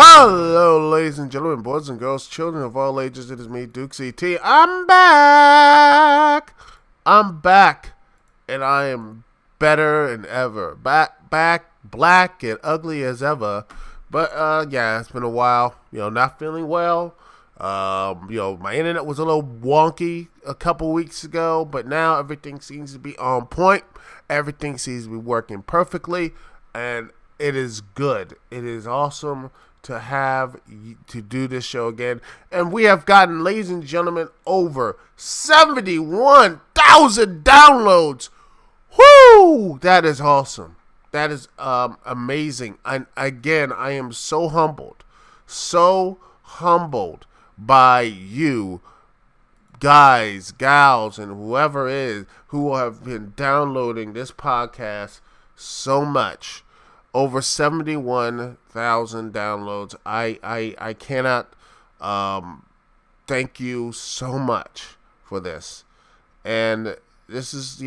Hello, ladies and gentlemen, boys and girls, children of all ages. It is me, Dukect. I'm back. I'm back, and I am better than ever. Back, black and ugly as ever. But yeah, it's been a while. Not feeling well. My internet was a little wonky a couple weeks ago, but now everything seems to be on point. Everything seems to be working perfectly, and it is good. It is awesome to do this show again. And we have gotten, ladies and gentlemen, over 71,000 downloads. Woo! That is awesome. That is amazing. And again, I am so humbled by you guys, gals, and whoever is who have been downloading this podcast so much. Over 71,000 downloads. I cannot thank you so much for this. And this is,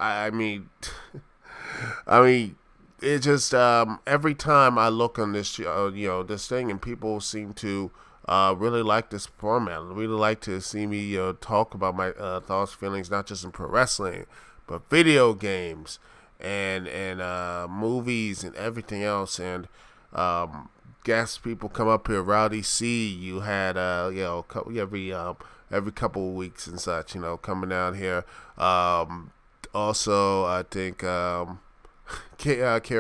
I mean, it just every time I look on this, this thing, and people seem to really like this format. Really like to see me talk about my thoughts, feelings, not just in pro wrestling, but video games and movies and everything else. And guest people come up here. Rowdy C, you had every couple of weeks and such, coming down here. Also, I think Kara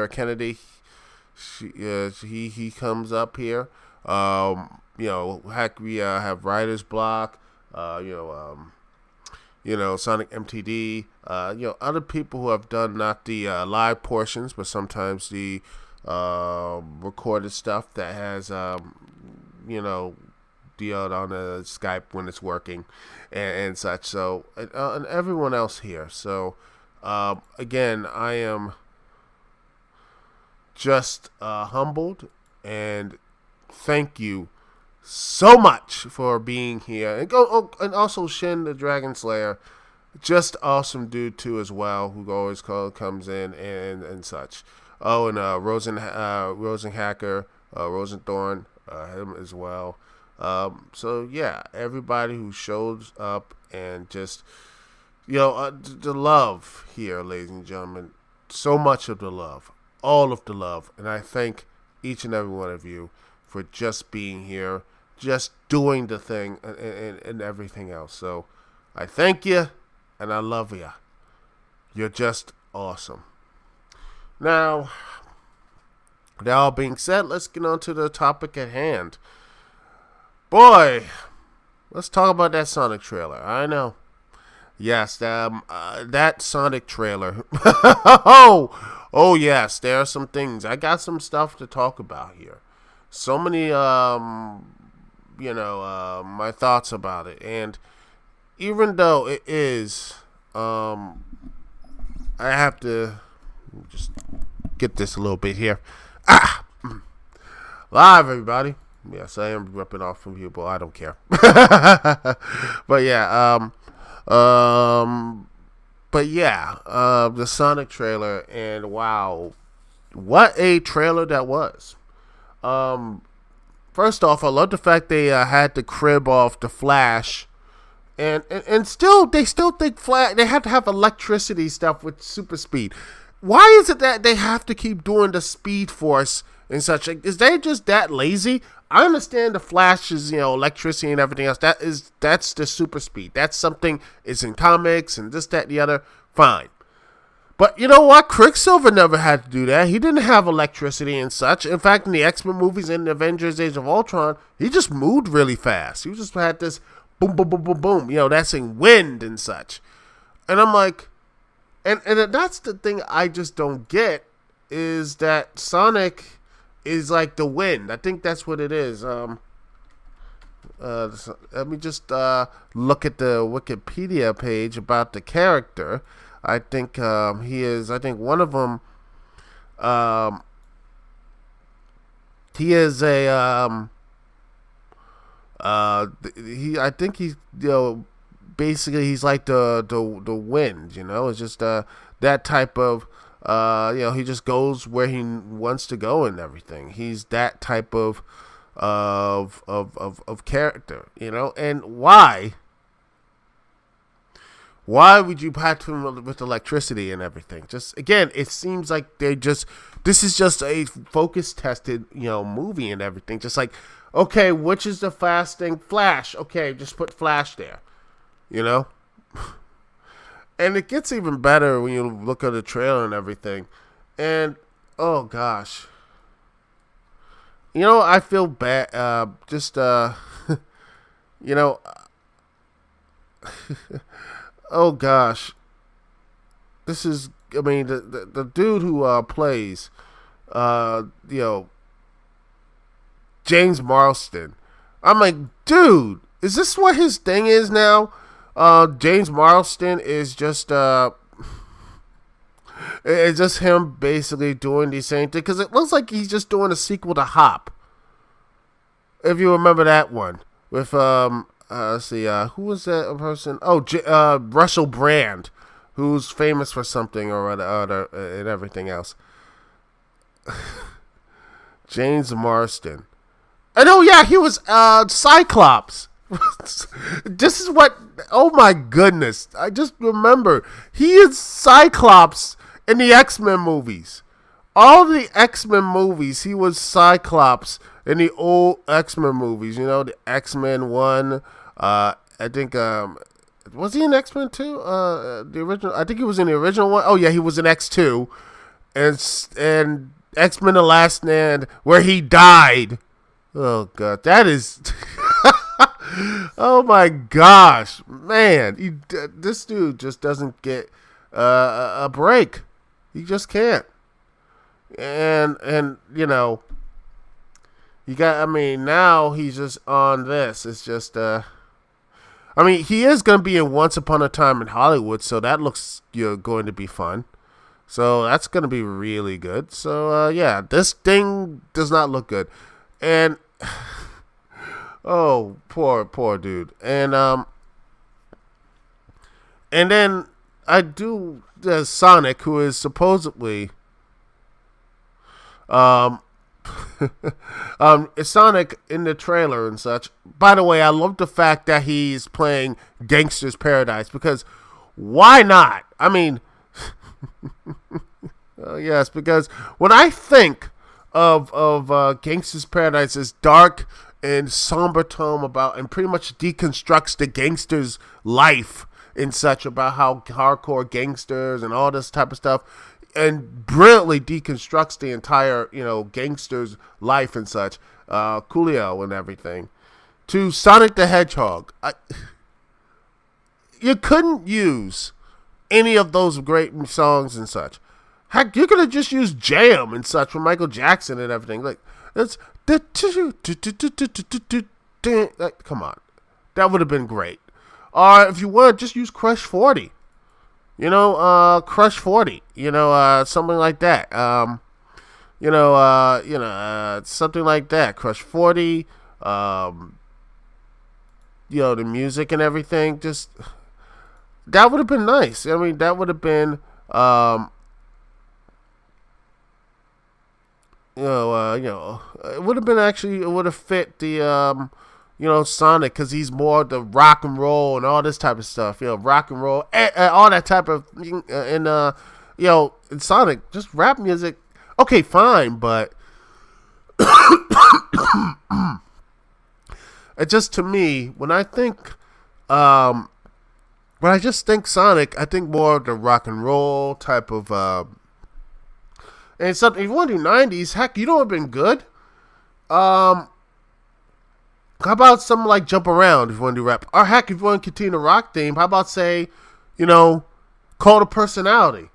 Kennedy, he comes up here. Heck, we have Writer's Block, Sonic MTD, other people who have done not the live portions, but sometimes the recorded stuff that has, dealt on the Skype when it's working and such. So, and everyone else here. So, again, I am just humbled, and thank you so much for being here. And also Shin the Dragon Slayer, just awesome dude too as well, who always comes in and such. Oh, and Rosenhacker, Rosenthorn, him as well. So yeah, everybody who shows up, and just the love here, ladies and gentlemen, so much of the love, all of the love, and I thank each and every one of you for just being here, just doing the thing, and everything else. So I thank you, and I love you. You're just awesome. Now, that all being said, let's get on to the topic at hand. Boy, let's talk about that Sonic trailer. I know. Yes, that Sonic trailer. Oh yes, there are some things. I got some stuff to talk about here. So many, my thoughts about it. And even though it is, I have to just get this a little bit here. Live, everybody. Yes, I am ripping off from people. I don't care. But yeah, the Sonic trailer, and wow, what a trailer that was. First off, I love the fact they had to crib off the Flash, and still they think Flash, they have to have electricity stuff with super speed. Why is it that they have to keep doing the Speed Force and such? Like, is they just that lazy? I understand the Flash is, electricity and everything else. That's the super speed. That's something is in comics and this, that, and the other. Fine. But you know what? Quicksilver never had to do that. He didn't have electricity and such. In fact, in the X-Men movies and Avengers Age of Ultron, he just moved really fast. He just had this boom, boom, boom, boom, boom. That's in wind and such. And I'm like, and that's the thing I just don't get, is that Sonic is like the wind. I think that's what it is. Let me just look at the Wikipedia page about the character. I think he is. I think one of them. He is a. I think he's. Basically, he's like the wind. It's just that type of He just goes where he wants to go and everything. He's that type of character, And why? Why would you patch him with electricity and everything? Just again, it seems like this is just a focus tested, movie and everything. Just like, okay, which is the fast thing? Flash. Okay, just put Flash there, And it gets even better when you look at the trailer and everything. And oh gosh, I feel bad. Oh gosh, this is. I mean, the dude who plays, James Marsden. I'm like, dude, is this what his thing is now? James Marsden is just it's just him basically doing the same thing because it looks like he's just doing a sequel to Hop. If you remember that one with let's see, who was that person? Oh, Russell Brand, who's famous for something or other and everything else. James Marsden. And oh yeah, he was Cyclops. This is what. Oh my goodness! I just remember he is Cyclops in the X-Men movies. All the X-Men movies, he was Cyclops in the old X-Men movies. The X-Men 1. I think was he in X-Men 2? The original. I think he was in the original one. Oh yeah, he was in X2, and X-Men: The Last Stand, where he died. Oh god, that is. Oh my gosh, man! This dude just doesn't get a break. He just can't. And you got. I mean, now he's just on this. It's just. I mean, he is going to be in Once Upon a Time in Hollywood, so that looks going to be fun. So that's going to be really good. So yeah, this thing does not look good, and. Oh, poor dude. And then I do Sonic, who is supposedly Sonic in the trailer and such. By the way, I love the fact that he's playing Gangster's Paradise because why not? I mean, yes, because when I think of Gangster's Paradise as dark and somber tone about, and pretty much deconstructs the gangster's life and such about how hardcore gangsters and all this type of stuff, and brilliantly deconstructs the entire, gangster's life and such, Coolio and everything, to Sonic the Hedgehog. You couldn't use any of those great songs and such. Heck, you could have just used Jam and such from Michael Jackson and everything. Like, that's. Like, come on, that would have been great. Or if you want, just use Crush 40. Crush 40. Something like that. Something like that. Crush 40. The music and everything. Just that would have been nice. I mean, that would have been. It would have been actually. It would have fit the Sonic, because he's more the rock and roll and all this type of stuff. Rock and roll, all that type of, and in Sonic, just rap music. Okay, fine, but it just, to me, when I just think Sonic, I think more of the rock and roll type of. And something, if you want to do 90s, heck, you know what would have been good? How about something like Jump Around if you want to do rap? Or heck, if you want to continue the rock theme, how about say, Call to Personality?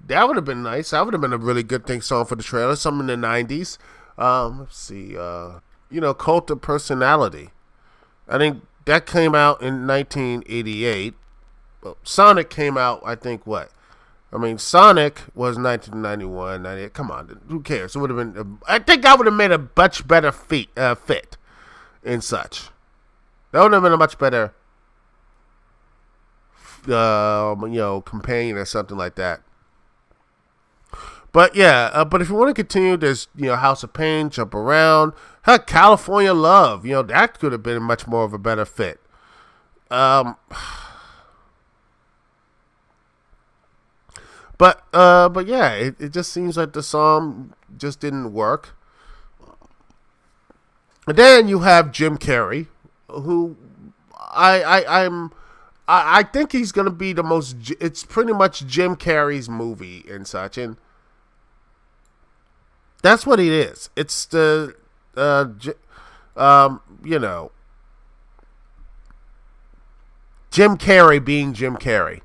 That would have been nice. That would have been a really good thing song for the trailer. Something in the 90s. Let's see. Cult of Personality. I think that came out in 1988. Well, Sonic came out, I think, what? I mean, Sonic was 1991, 98. Come on, who cares? It would have been. I think I would have made a much better fit and such. That would have been a much better, companion or something like that. But yeah, but if you want to continue, there's House of Pain, Jump Around, heck, California Love. That could have been much more of a better fit. But yeah, it just seems like the song just didn't work. And then you have Jim Carrey, who I think he's gonna be the most. It's pretty much Jim Carrey's movie and such, and that's what it is. It's the Jim Carrey being Jim Carrey.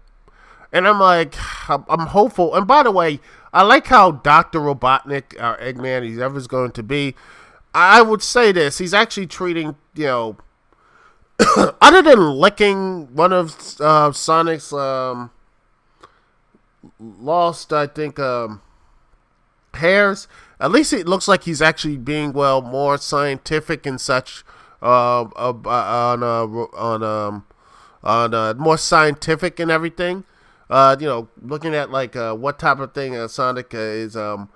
And I'm like, I'm hopeful. And by the way, I like how Dr. Robotnik, our Eggman, he's ever going to be. I would say this. He's actually treating, other than licking one of Sonic's lost, I think, hairs, at least it looks like he's actually being, more scientific and such on more scientific and everything. Looking at what type of thing Sonic is, and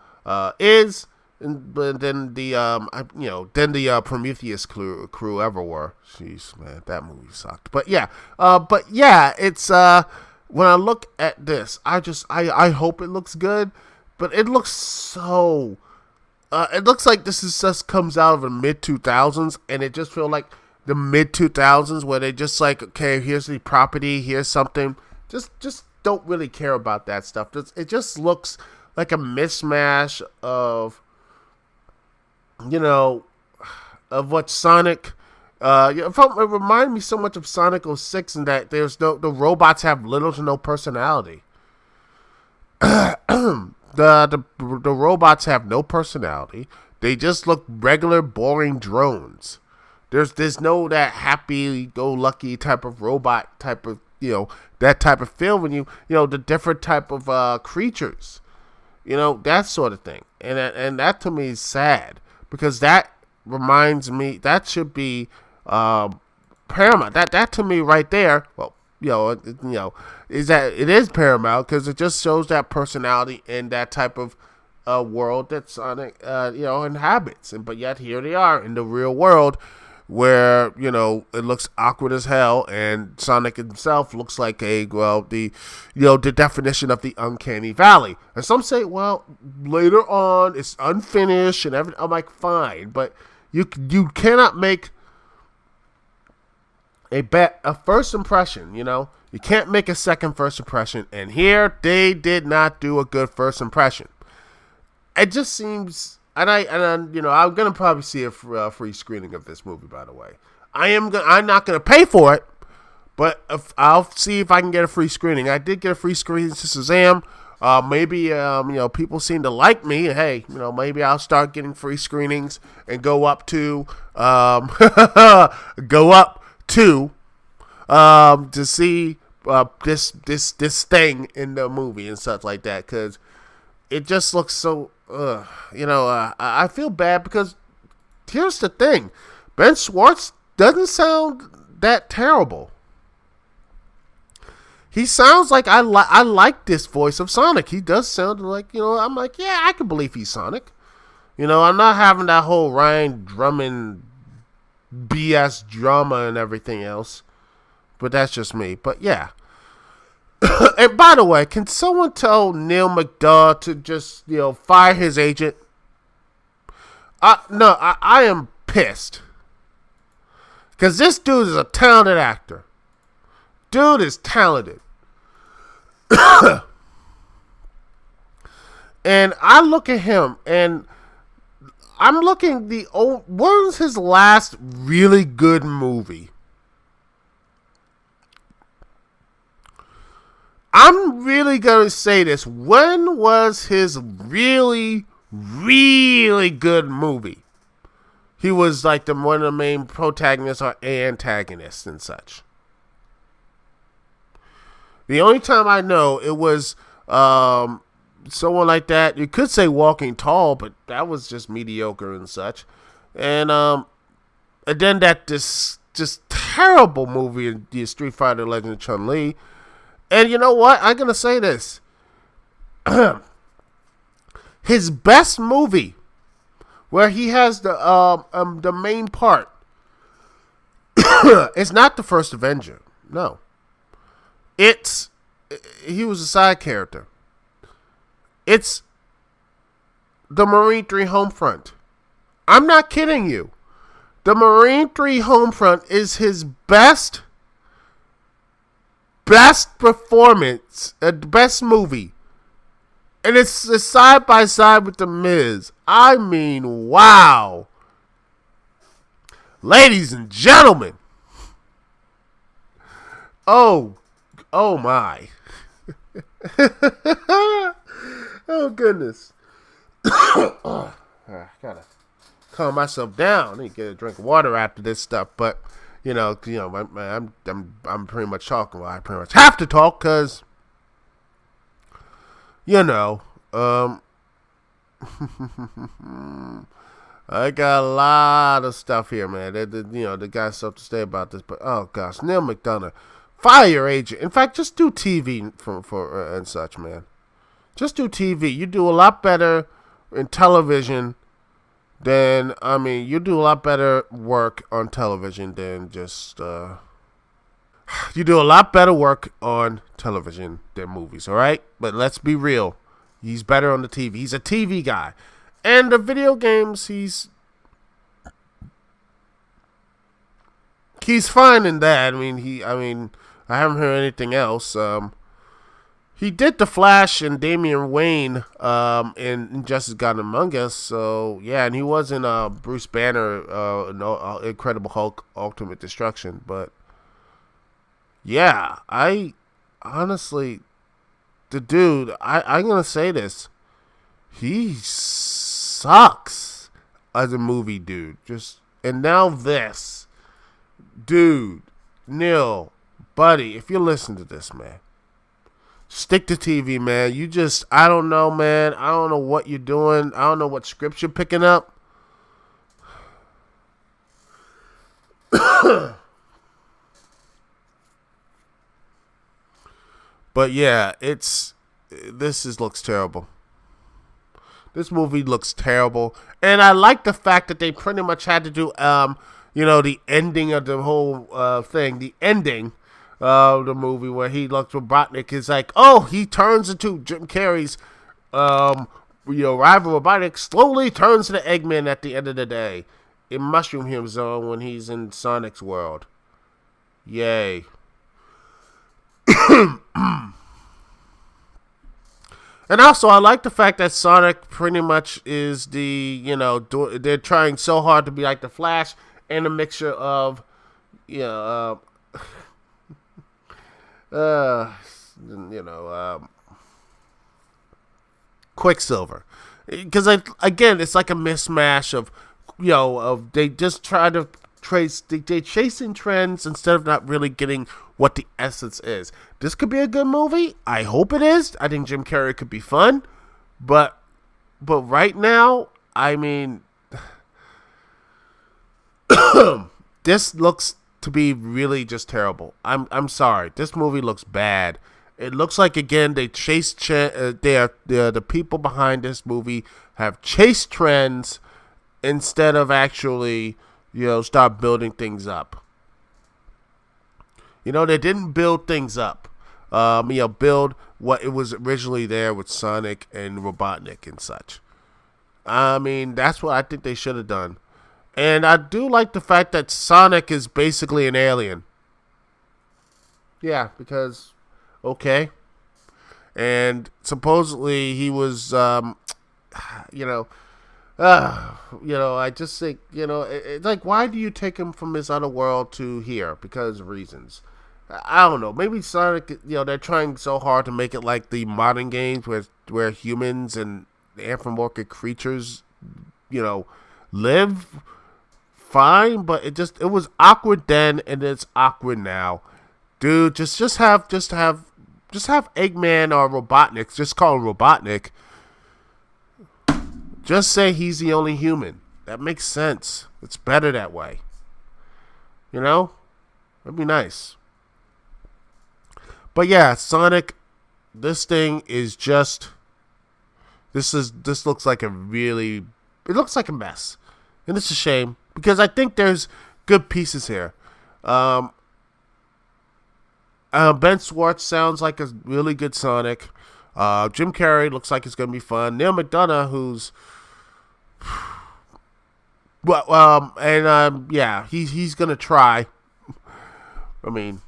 then the Prometheus crew ever were. Jeez, man, that movie sucked. But yeah, it's when I look at this, I hope it looks good, but it looks so. It looks like this is just comes out of the mid 2000s, and it just feels like the mid 2000s where they just like, okay, here's the property, here's something, just don't really care about that stuff. It just looks like a mismatch of, of what Sonic. It reminded me so much of Sonic 06 in that the robots have little to no personality. The robots have no personality. They just look regular, boring drones. There's no that happy-go-lucky type of robot type of that type of feel when the different type of creatures, that sort of thing, and that to me is sad because that reminds me that should be paramount. That to me right there, is that it is paramount because it just shows that personality in that type of world that Sonic inhabits, but yet here they are in the real world. Where it looks awkward as hell, and Sonic himself looks like the definition of the uncanny valley. And some say, well, later on it's unfinished and everything. I'm like, fine, but you cannot make a first impression. You can't make a second first impression, and here they did not do a good first impression. It just seems. I'm gonna probably see a free screening of this movie. By the way, I'm not gonna pay for it, but I'll see if I can get a free screening. I did get a free screening to Shazam. Maybe people seem to like me. Hey, maybe I'll start getting free screenings and go up to to see this thing in the movie and stuff like that because it just looks so. I feel bad because here's the thing. Ben Schwartz doesn't sound that terrible. He sounds like I like this voice of Sonic. He does sound like, I'm like, yeah, I can believe he's Sonic. I'm not having that whole Ryan Drummond BS drama and everything else. But that's just me. But yeah. And by the way, can someone tell Neil McDougall to just, fire his agent? No, I am pissed. Because this dude is a talented actor. Dude is talented. And I look at him, and I'm looking what was his last really good movie? I'm really going to say this. When was his really, really good movie? He was like one of the main protagonists or antagonists and such. The only time I know it was someone like that. You could say Walking Tall, but that was just mediocre and such. And then that just terrible movie in the Street Fighter Legend of Chun-Li. And you know what? I'm going to say this. His best movie, where he has the main part, it's not the first Avenger. No, it's he was a side character. It's the Marine 3 Homefront. I'm not kidding you. The Marine 3 Homefront is his best performance, best movie. And it's side by side with The Miz. I mean, wow. Ladies and gentlemen. Oh my. Oh, goodness. I gotta calm myself down. I need to get a drink of water after this stuff. But, I'm pretty much talking. Well, I pretty much have to talk because, I got a lot of stuff here, man. They got stuff to say about this. But, oh, gosh, Neil McDonough, fire your agent. In fact, just do TV for and such, man. Just do TV. You do a lot better in television than, you do a lot better work on television than just, you do a lot better work on television than movies, all right? But let's be real. He's better on the TV. He's a TV guy. And the video games, he's fine in that. I haven't heard anything else. He did The Flash and Damian Wayne in Justice God Among Us. So, yeah, and he was in Bruce Banner, Incredible Hulk, Ultimate Destruction. But, yeah, I honestly, the dude, I'm going to say this. He sucks as a movie dude. And now this. Dude, Neil, buddy, if you listen to this, man. Stick to TV, man. I don't know, man. I don't know what you're doing. I don't know what script you're picking up. But yeah, looks terrible. This movie looks terrible. And I like the fact that they pretty much had to do, the ending of the whole thing. The ending the movie where he looks Robotnik is like, he turns into Jim Carrey's rival Robotnik slowly turns to the Eggman at the end of the day in Mushroom Hill Zone when he's in Sonic's world. Yay. And also, I like the fact that Sonic pretty much is they're trying so hard to be like the Flash and a mixture of, Quicksilver, because again it's like a mismatch of they just try to they're chasing trends instead of not really getting what the essence is. This could be a good movie. I hope it is. I think Jim Carrey could be fun, but right now, this looks to be really just terrible. I'm sorry. This movie looks bad. It looks like, again, they chased the people behind this movie have chased trends instead of actually, start building things up. They didn't build things up. Build what it was originally there with Sonic and Robotnik and such. That's what I think they should have done. And I do like the fact that Sonic is basically an alien. Yeah, because, okay. And supposedly he was, I just think, it's like, why do you take him from this other world to here? Because of reasons. I don't know. Maybe Sonic, they're trying so hard to make it like the modern games where humans and anthropomorphic creatures, live fine, but it was awkward then and it's awkward now. Dude, just have Eggman or Robotnik, just call him Robotnik. Just say he's the only human. That makes sense. It's better that way. That'd be nice. But yeah, Sonic, this thing is just This looks like it looks like a mess, and it's a shame because I think there's good pieces here. Ben Schwartz sounds like a really good Sonic. Jim Carrey looks like it's gonna be fun. Neil McDonough, who's he's gonna try. I mean,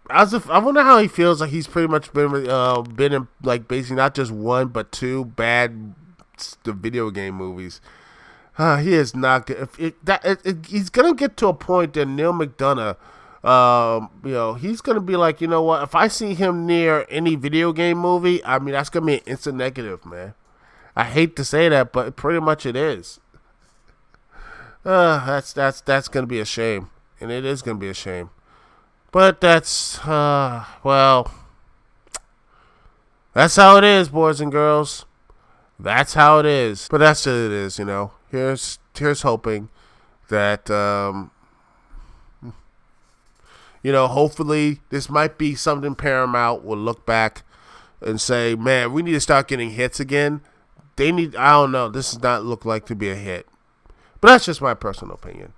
I wonder how he feels like he's pretty much been in like basically not just one but two bad video game movies. He is not good. He's gonna get to a point that Neil McDonough, he's gonna be like, you know what? If I see him near any video game movie, I mean that's gonna be an instant negative, man. I hate to say that, but pretty much it is. That's gonna be a shame, and it is gonna be a shame. But that's that's how it is, boys and girls. That's how it is. But that's what it is, you know. Here's hoping that hopefully this might be something Paramount will look back and say, man, we need to start getting hits again. I don't know, this does not look like to be a hit. But that's just my personal opinion.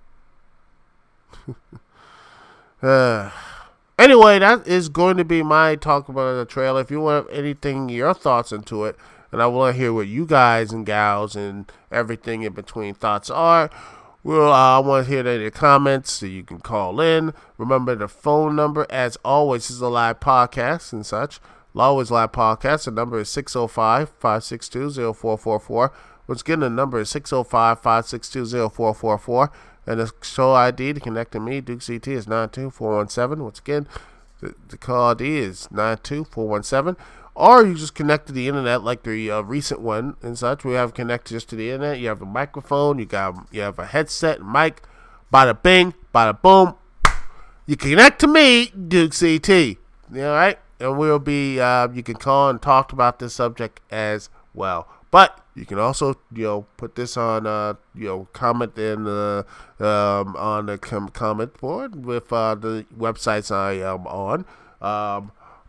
Anyway, that is going to be my talk about the trailer. If you want anything, your thoughts into it, and I want to hear what you guys and gals and everything in between thoughts are. I want to hear that in the comments, so you can call in. Remember the phone number, as always, is a live podcast and such. Always live podcast. The number is 605-562-0444. Once again, the number is 605-562-0444. And the show ID to connect to me, Duke CT, is 92417. Once again, the call ID is 92417. Or you just connect to the internet like the recent one and such. We have connected just to the internet. You have a microphone. You have a headset, mic. Bada bing, bada boom. You connect to me, Duke CT. All right? And we'll be, you can call and talk about this subject as well. But you can also, put this on, comment in on the comment board with the websites I am on,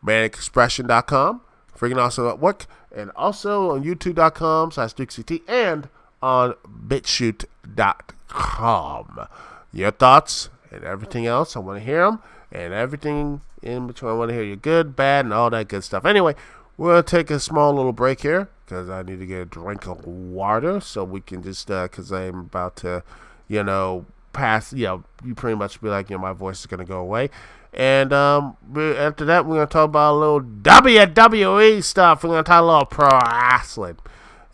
manicexpression.com, Freaking Awesome Network, and also on youtube.com/DukeCT and on bitshoot.com. Your thoughts and everything else, I want to hear them, and everything in between. I want to hear you good, bad, and all that good stuff. Anyway, we're going to take a small little break here because I need to get a drink of water so we can just, because I'm about to, pass, you pretty much be like, my voice is going to go away. And after that, we're going to talk about a little WWE stuff. We're going to talk a little pro wrestling.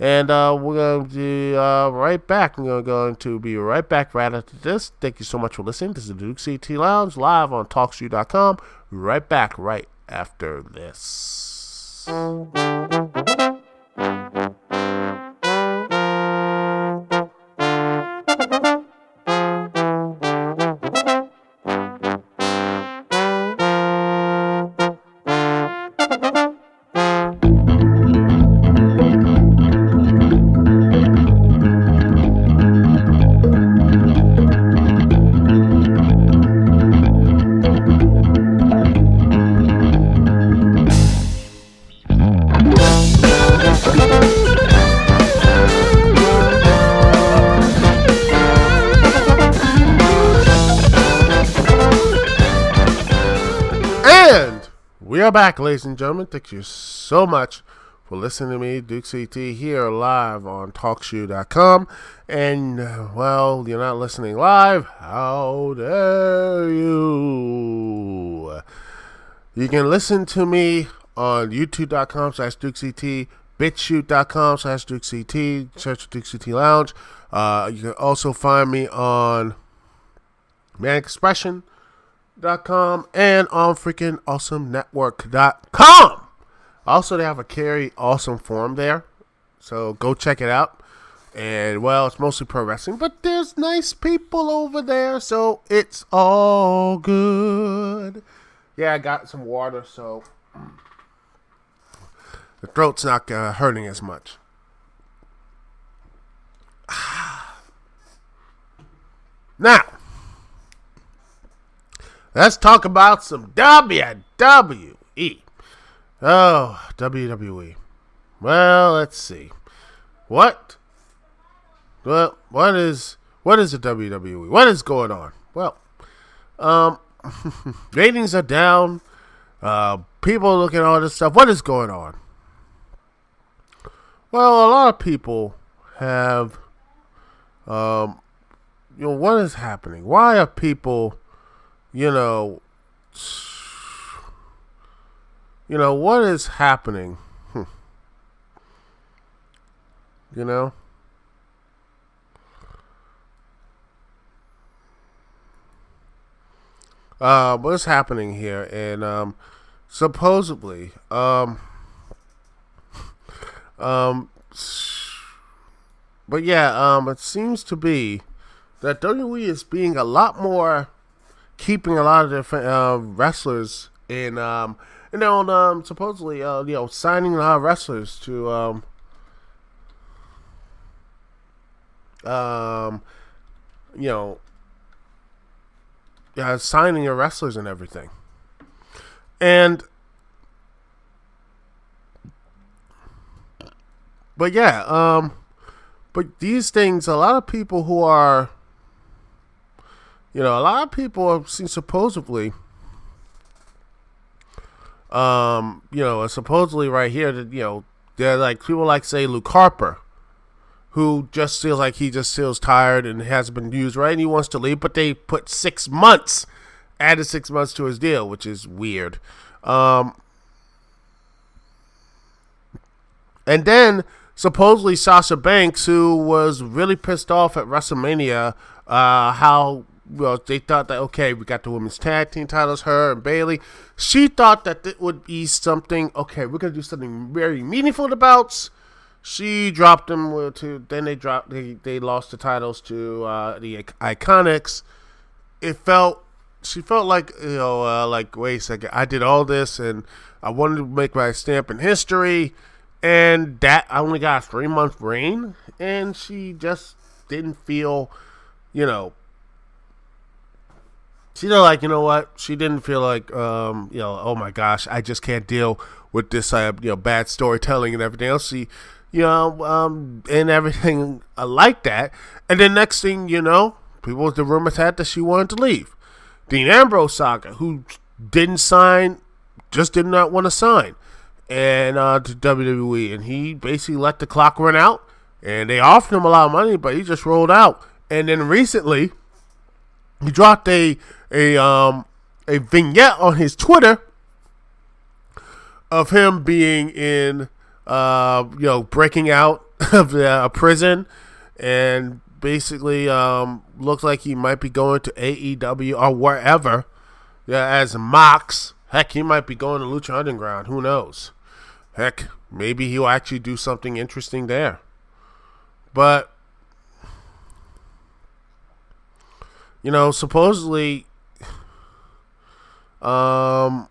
And we're going to be right back. We're going to be right back right after this. Thank you so much for listening. This is the Dukect Lounge live on TalkShoe.com. Right back right after this. We are back, ladies and gentlemen. Thank you so much for listening to me, Duke CT, here live on TalkShoe.com. And, you're not listening live. How dare you? You can listen to me on YouTube.com/DukeCT, BitChute.com/DukeCT, search Dukect Lounge. You can also find me on ManicExpression.com and on freaking awesomenetwork.com. Also, they have a Carry Awesome forum there, so go check it out. And it's mostly pro wrestling, but there's nice people over there, so it's all good. Yeah, I got some water, so the throat's not hurting as much. Now, let's talk about some WWE. Oh, WWE. Well, let's see. What? Well, what is the WWE? What is going on? Well, um, ratings are down. People are looking at all this stuff. What is going on? Well, a lot of people have, what is happening? Why are people, what is happening? You know? What's happening here? And supposedly, but yeah, it seems to be that WWE is being a lot more, keeping a lot of different wrestlers in, supposedly, signing a lot of wrestlers to, signing your wrestlers and everything. And but yeah, but these things, a lot of people who are, a lot of people have seen supposedly, supposedly right here that, they're like people like say Luke Harper, who just feels like he just feels tired and hasn't been used right, and he wants to leave, but they put 6 months, added 6 months to his deal, which is weird. And then supposedly Sasha Banks, who was really pissed off at WrestleMania, how they thought that, okay, we got the women's tag team titles, her and Bayley. She thought that it would be something, okay, we're gonna do something very meaningful to the bouts. She dropped them to. Then they lost the titles to the Iconics. She felt like like, wait a second, I did all this and I wanted to make my stamp in history, and that I only got a 3-month reign, and she just didn't feel, she didn't feel like, oh my gosh, I just can't deal with this, bad storytelling and everything else. She, and everything like that. And then next thing people, the rumors had that she wanted to leave. Dean Ambrose saga, who didn't sign, just did not want to sign, and to WWE, and he basically let the clock run out, and they offered him a lot of money, but he just rolled out. And then recently, he dropped a vignette on his Twitter of him being in, breaking out of a prison, and basically looks like he might be going to AEW or wherever, as Mox. Heck, he might be going to Lucha Underground. Who knows? Heck, maybe he'll actually do something interesting there. But supposedly, you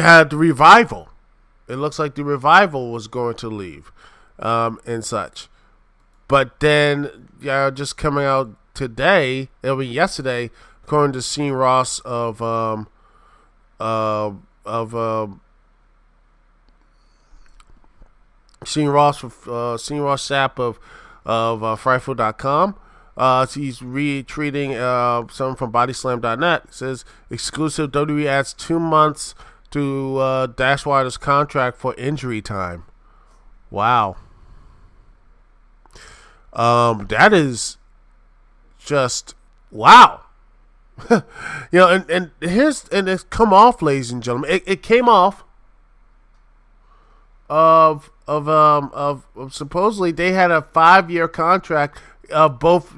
had the Revival. It looks like the Revival was going to leave, and such. But then, just coming out today, yesterday, according to Sean Ross of Sean Ross Sapp of Frightful.com. He's retweeting something from Bodyslam.net. It says, exclusive, WWE adds 2 months to Dashwater's contract for injury time. Wow. That is just wow. And it's come off, ladies and gentlemen. It came off of supposedly they had a 5-year contract of both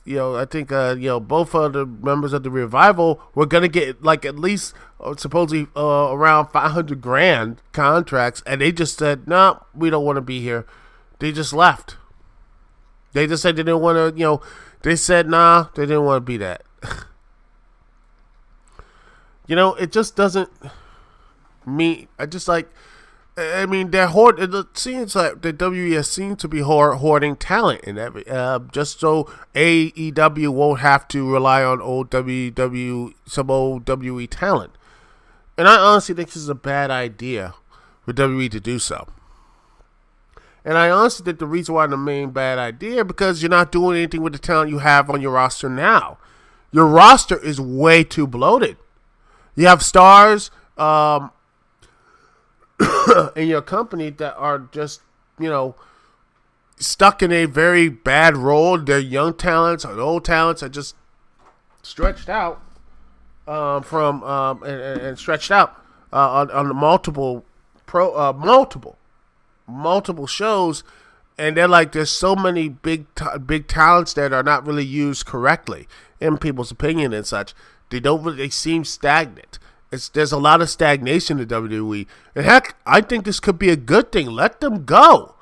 I think both of the members of the Revival were gonna get like at least supposedly around $500,000 contracts, and they just said, "No, we don't want to be here." They just left. They just said they didn't want to. They said, "Nah," they didn't want to be that. It just doesn't mean. They're hoarding. It seems like the WES seems to be hoarding talent in every, just so AEW won't have to rely on some old WWE talent. And I honestly think this is a bad idea. for WWE to do so. And I honestly think the reason why the main bad idea, because you're not doing anything with the talent you have on your roster now. Your roster is way too bloated. You have stars in your company that are just, stuck in a very bad role. Their young talents or old talents are just stretched out and stretched out on the multiple shows, and they're like, there's so many big talents that are not really used correctly in people's opinion and such. They seem stagnant. There's a lot of stagnation in WWE, and heck, I think this could be a good thing. Let them go.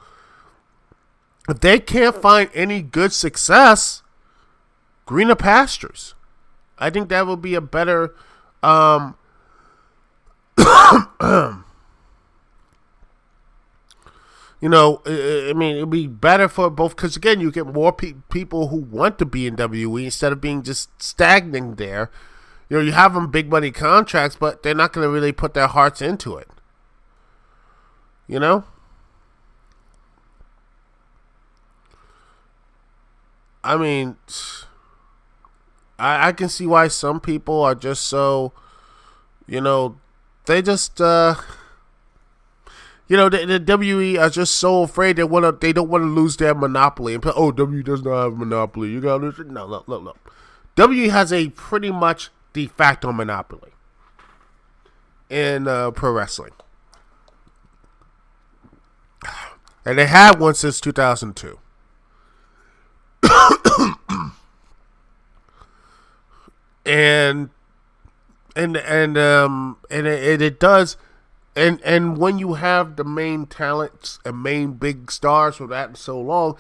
If they can't find any good success, greener pastures. I think that would be a better it'd be better for both, because again, you get more people who want to be in WWE instead of being just stagnant there. You have them big money contracts, but they're not going to really put their hearts into it. I mean, I can see why some people are just so, they just, the WWE are just so afraid they don't want to lose their monopoly. And WWE does not have a monopoly. You gotta lose it. No, look. WWE has a pretty much de facto monopoly in pro wrestling, and they had one since 2002. and it does. And when you have the main talents and main big stars for that so long,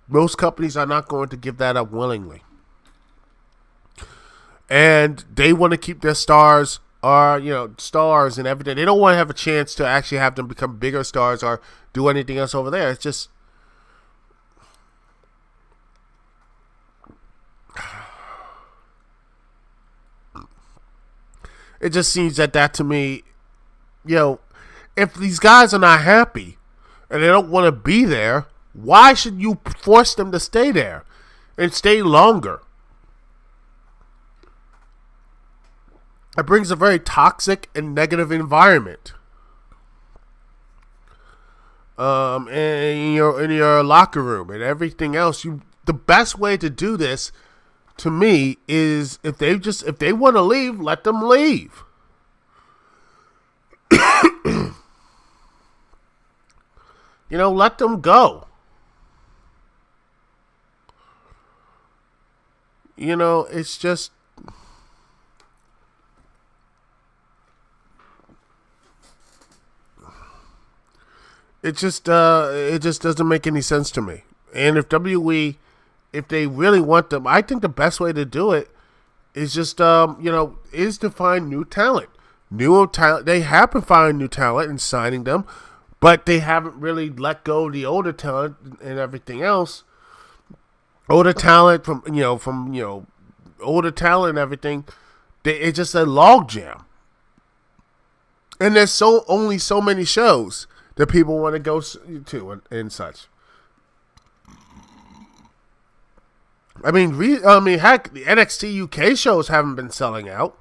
most companies are not going to give that up willingly. And they want to keep their stars stars and everything. They don't want to have a chance to actually have them become bigger stars or do anything else over there. It's just, it just seems that to me, if these guys are not happy and they don't want to be there, why should you force them to stay there and stay longer? It brings a very toxic and negative environment. In your locker room and everything else. The best way to do this, to me, is if they want to leave, let them leave. Let them go. It's just, it just doesn't make any sense to me. And if WWE, if they really want them, I think the best way to do it is just is to find new talent. They have been finding new talent and signing them, but they haven't really let go of the older talent and everything else. Older talent from older talent and everything. It's just a logjam. And there's only so many shows that people want to go to and such. I mean, heck, the NXT UK shows haven't been selling out.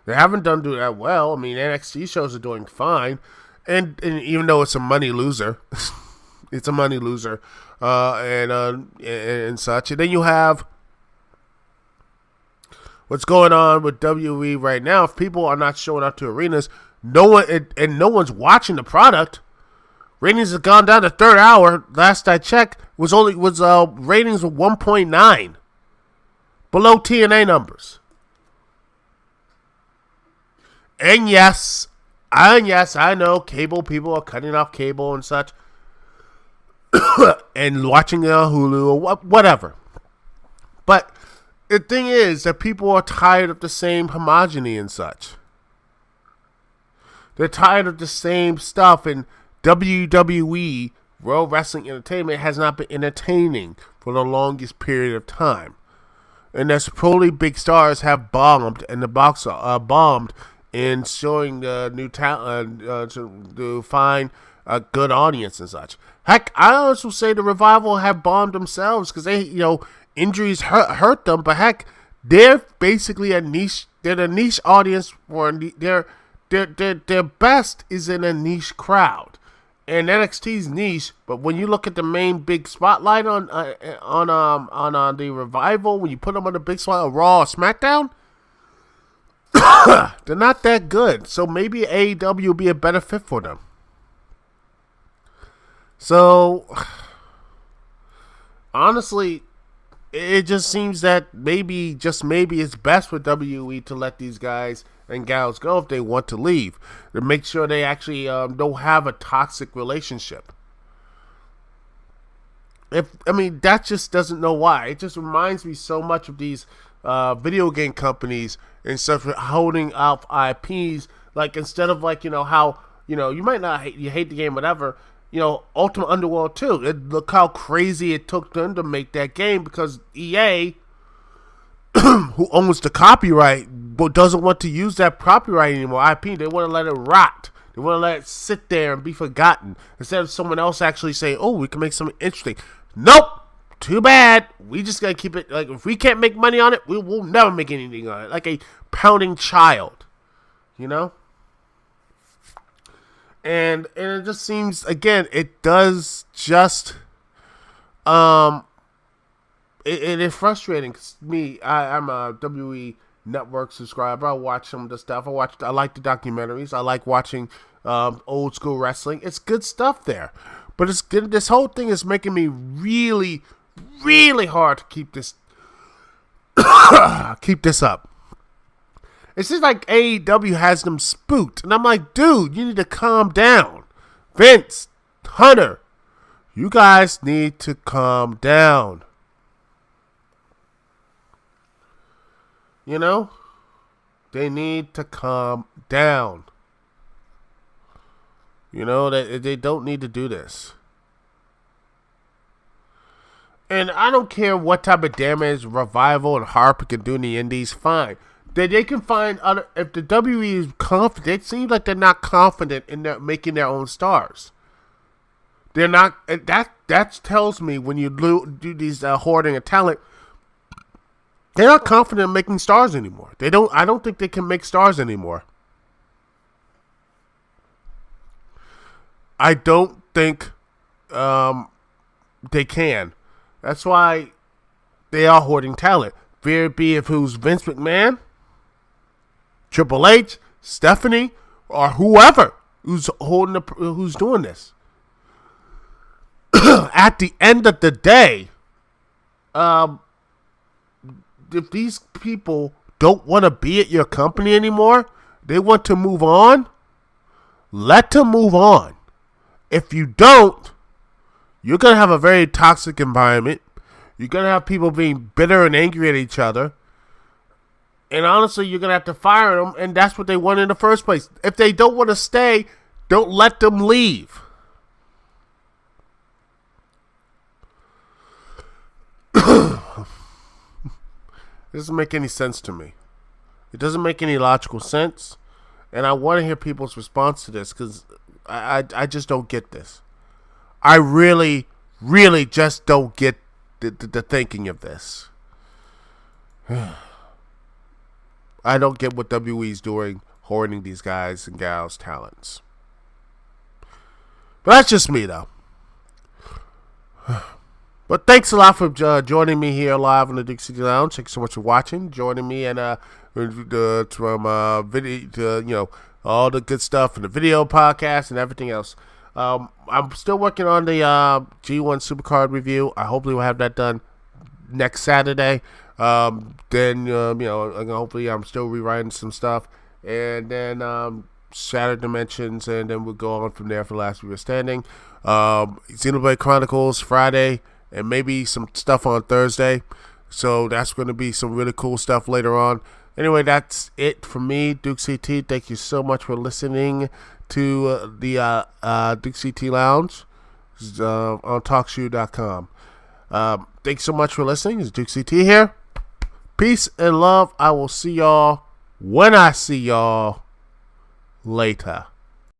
They haven't done that well. I mean, NXT shows are doing fine, and even though it's a money loser, it's a money loser, and such. And then you have what's going on with WWE right now. If people are not showing up to arenas, no one's watching the product. Ratings have gone down to third hour. Last I checked, ratings were 1.9, below TNA numbers. And yes, I know cable people are cutting off cable and such, and watching it on Hulu or whatever. But the thing is that people are tired of the same homogeny and such. They're tired of the same stuff, and WWE, World Wrestling Entertainment, has not been entertaining for the longest period of time. And there's probably big stars have bombed in the box bombed in showing the new talent to find a good audience and such. Heck, I also say the Revival have bombed themselves because they, injuries hurt them. But heck, they're basically a niche. They're the niche audience for their best is in a niche crowd, and NXT's niche. But when you look at the main big spotlight on the Revival, when you put them on the big spotlight of Raw or SmackDown, they're not that good. So maybe AEW will be a better fit for them. So, honestly, it just seems that maybe it's best for WWE to let these guys and gals go if they want to leave. To make sure they actually don't have a toxic relationship. That just doesn't know why. It just reminds me so much of these video game companies and stuff holding out IPs. Like, instead of how, you might not hate the game, whatever. Ultimate Underworld 2. Look how crazy it took them to make that game because EA, who owns the copyright, but doesn't want to use that copyright anymore, IP, they want to let it rot. They want to let it sit there and be forgotten instead of someone else actually saying, oh, we can make something interesting. Nope. Too bad. We just got to keep it. Like, if we can't make money on it, we will never make anything on it. Like a pounding child. And it just seems, again, it does just, it is frustrating. Cause I'm a WWE Network subscriber. I watch some of the stuff. I like the documentaries. I like watching old school wrestling. It's good stuff there. But this whole thing is making me really, really hard to keep this up. It seems like AEW has them spooked. And I'm like, dude, you need to calm down. Vince, Hunter, you guys need to calm down. They need to calm down. They don't need to do this. And I don't care what type of damage Revival and Harper can do in the indies, fine. They can find other. If the WWE is confident, it seems like they're not confident in making their own stars. They're not. That tells me when you do these hoarding of talent, they're not confident in making stars anymore. They don't. I don't think they can make stars anymore. I don't think they can. That's why they are hoarding talent. Be it if who's Vince McMahon, Triple H, Stephanie, or whoever who's doing this. At the end of the day, if these people don't want to be at your company anymore, they want to move on, let them move on. If you don't, you're going to have a very toxic environment. You're going to have people being bitter and angry at each other. And honestly, you're going to have to fire them, and that's what they want in the first place. If they don't want to stay, don't let them leave. It doesn't make any sense to me. It doesn't make any logical sense. And I want to hear people's response to this because I just don't get this. I really, really just don't get the thinking of this. I don't get what WWE's doing, hoarding these guys and gals' talents. But that's just me, though. But thanks a lot for joining me here live on the Dukect Lounge. Thanks so much for watching, joining me, and from video to all the good stuff and the video podcast and everything else. I'm still working on the G1 Supercard review. I hopefully will have that done next Saturday. Then hopefully I'm still rewriting some stuff, and then Shattered Dimensions, and then we'll go on from there for Last Week Standing. Xenoblade Chronicles Friday, and maybe some stuff on Thursday. So that's going to be some really cool stuff later on. Anyway, that's it for me, Duke CT. Thank you so much for listening to the Duke CT Lounge on TalkShoe.com. Thanks so much for listening. It's Duke CT here. Peace and love. I will see y'all when I see y'all. later.